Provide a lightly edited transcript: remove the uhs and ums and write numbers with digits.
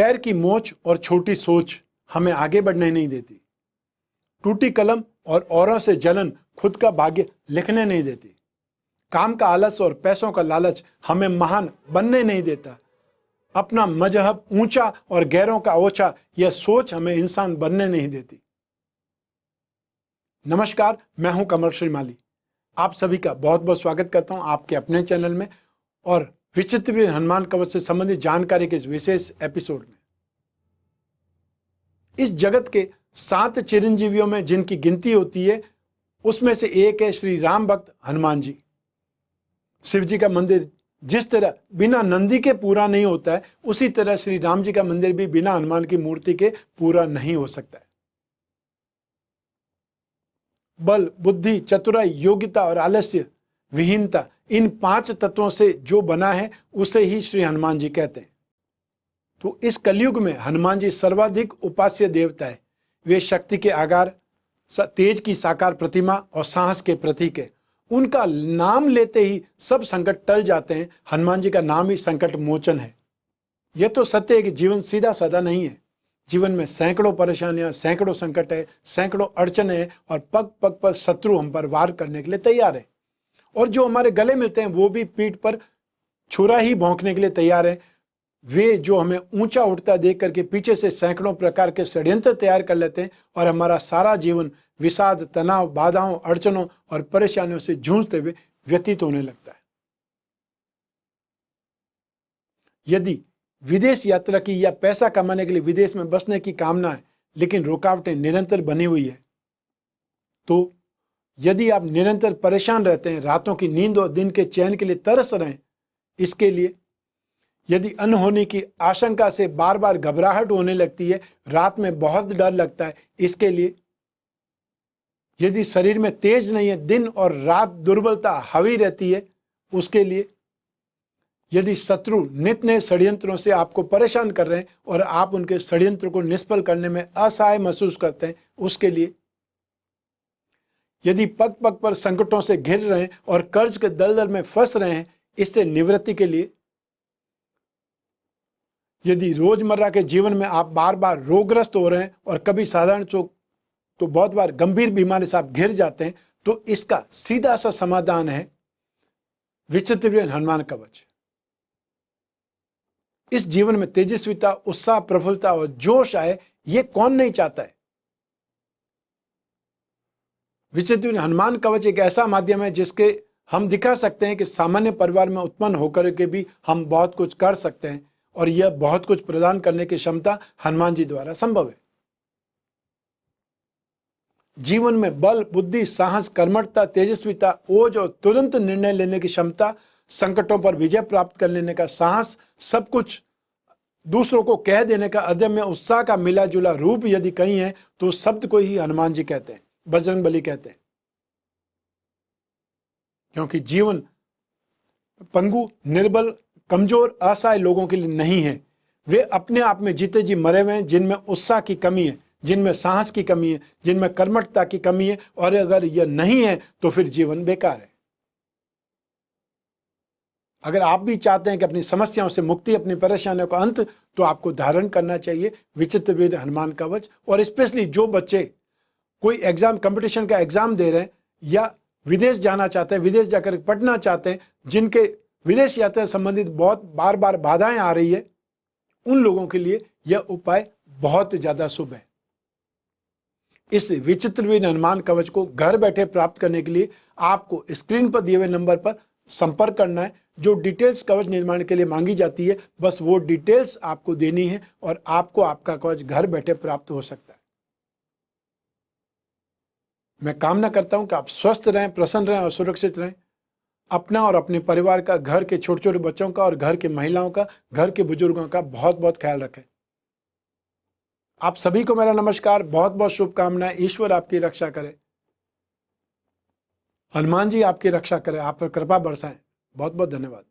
पैर की मोच और छोटी सोच हमें आगे बढ़ने नहीं देती। टूटी कलम और औरों से जलन खुद का भाग्य लिखने नहीं देती। काम का आलस और पैसों का लालच हमें महान बनने नहीं देता। अपना मजहब ऊंचा और गैरों का ओछा, यह सोच हमें इंसान बनने नहीं देती। नमस्कार, मैं हूं कमल श्रीमाली। आप सभी का बहुत बहुत स्वागत करता हूं आपके अपने चैनल में और विचित्र हनुमान कवच से संबंधित जानकारी के इस विशेष एपिसोड में। इस जगत के 7 चिरंजीवियों में जिनकी गिनती होती है, उसमें से एक है श्री राम भक्त हनुमान जी। शिव जी का मंदिर जिस तरह बिना नंदी के पूरा नहीं होता है, उसी तरह श्री राम जी का मंदिर भी बिना हनुमान की मूर्ति के पूरा नहीं हो सकता है। बल, बुद्धि, चतुराई, योग्यता और आलस्य विहीनता, इन 5 तत्वों से जो बना है उसे ही श्री हनुमान जी कहते हैं। तो इस कलयुग में हनुमान जी सर्वाधिक उपास्य देवता है। वे शक्ति के आगार, तेज की साकार प्रतिमा और साहस के प्रतीक है। उनका नाम लेते ही सब संकट टल जाते हैं। हनुमान जी का नाम ही संकट मोचन है। यह तो सत्य है कि जीवन सीधा साधा नहीं है। जीवन में सैकड़ों परेशानियां, सैकड़ों संकट है, सैकड़ों अड़चने हैं और पग पग पर शत्रु हम पर वार करने के लिए तैयार है। और जो हमारे गले मिलते हैं वो भी पीठ पर छुरा ही भौंकने के लिए तैयार है। वे जो हमें ऊंचा उठता देख करके पीछे से सैकड़ों प्रकार के षड्यंत्र तैयार कर लेते हैं और हमारा सारा जीवन विषाद, तनाव, बाधाओं, अड़चनों और परेशानियों से जूझते हुए व्यतीत होने लगता है। यदि विदेश यात्रा की या पैसा कमाने के लिए विदेश में बसने की कामना है, लेकिन रुकावटें निरंतर बनी हुई है, तो यदि आप निरंतर परेशान रहते हैं, रातों की नींद और दिन के चैन के लिए तरस रहे हैं, इसके लिए यदि अनहोनी की आशंका से बार बार घबराहट होने लगती है, रात में बहुत डर लगता है, इसके लिए यदि शरीर में तेज नहीं है, दिन और रात दुर्बलता हावी रहती है, उसके लिए यदि शत्रु नित नए षड्यंत्रों से आपको परेशान कर रहे हैं और आप उनके षड्यंत्र को निष्फल करने में असहाय महसूस करते हैं, उसके लिए यदि पग पग पर संकटों से घिर रहे हैं और कर्ज के दलदल में फंस रहे हैं, इससे निवृत्ति के लिए यदि रोजमर्रा के जीवन में आप बार बार रोगग्रस्त हो रहे हैं और कभी साधारण तो बहुत बार गंभीर बीमारी से आप घिर जाते हैं, तो इसका सीधा सा समाधान है विचित्र हनुमान कवच। इस जीवन में तेजस्विता, उत्साह, प्रफुल्लता और जोश आए, ये कौन नहीं चाहता है। विचित्र हनुमान कवच एक ऐसा माध्यम है जिसके हम दिखा सकते हैं कि सामान्य परिवार में उत्पन्न होकर के भी हम बहुत कुछ कर सकते हैं और यह बहुत कुछ प्रदान करने की क्षमता हनुमान जी द्वारा संभव है। जीवन में बल, बुद्धि, साहस, कर्मठता, तेजस्विता, ओज और तुरंत निर्णय लेने की क्षमता, संकटों पर विजय प्राप्त कर लेने का साहस, सब कुछ दूसरों को कह देने का अदम्य उत्साह का मिला जुला रूप यदि कहीं है तो उस शब्द को ही हनुमान जी कहते हैं, बजरंगबली कहते हैं। क्योंकि जीवन पंगु, निर्बल, कमजोर, असहाय लोगों के लिए नहीं है। वे अपने आप में जीते जी मरे हुए हैं, जिनमें उत्साह की कमी है, जिनमें साहस की कमी है, जिनमें कर्मठता की कमी है, और अगर यह नहीं है तो फिर जीवन बेकार है। अगर आप भी चाहते हैं कि अपनी समस्याओं से मुक्ति, अपनी परेशानियों का अंत, तो आपको धारण करना चाहिए विचित्र वीर हनुमान कवच। और स्पेशली जो बच्चे कोई एग्जाम, कंपटीशन का एग्जाम दे रहे हैं या विदेश जाना चाहते हैं, विदेश जाकर पढ़ना चाहते हैं, जिनके विदेश यात्रा संबंधित बहुत बार बार बाधाएं आ रही है, उन लोगों के लिए यह उपाय बहुत ज्यादा शुभ है। इस विचित्र वीर हनुमान कवच को घर बैठे प्राप्त करने के लिए आपको स्क्रीन पर दिए हुए नंबर पर संपर्क करना है। जो डिटेल्स कवच निर्माण के लिए मांगी जाती है, बस वो डिटेल्स आपको देनी है और आपको आपका कवच घर बैठे प्राप्त हो सकता है। मैं कामना करता हूं कि आप स्वस्थ रहें, प्रसन्न रहें और सुरक्षित रहें। अपना और अपने परिवार का, घर के छोटे छोटे बच्चों का और घर के महिलाओं का, घर के बुजुर्गों का बहुत बहुत ख्याल रखें। आप सभी को मेरा नमस्कार, बहुत बहुत शुभकामनाएं। ईश्वर आपकी रक्षा करे, हनुमान जी आपकी रक्षा करे, आप पर कृपा बरसाएं। बहुत बहुत धन्यवाद।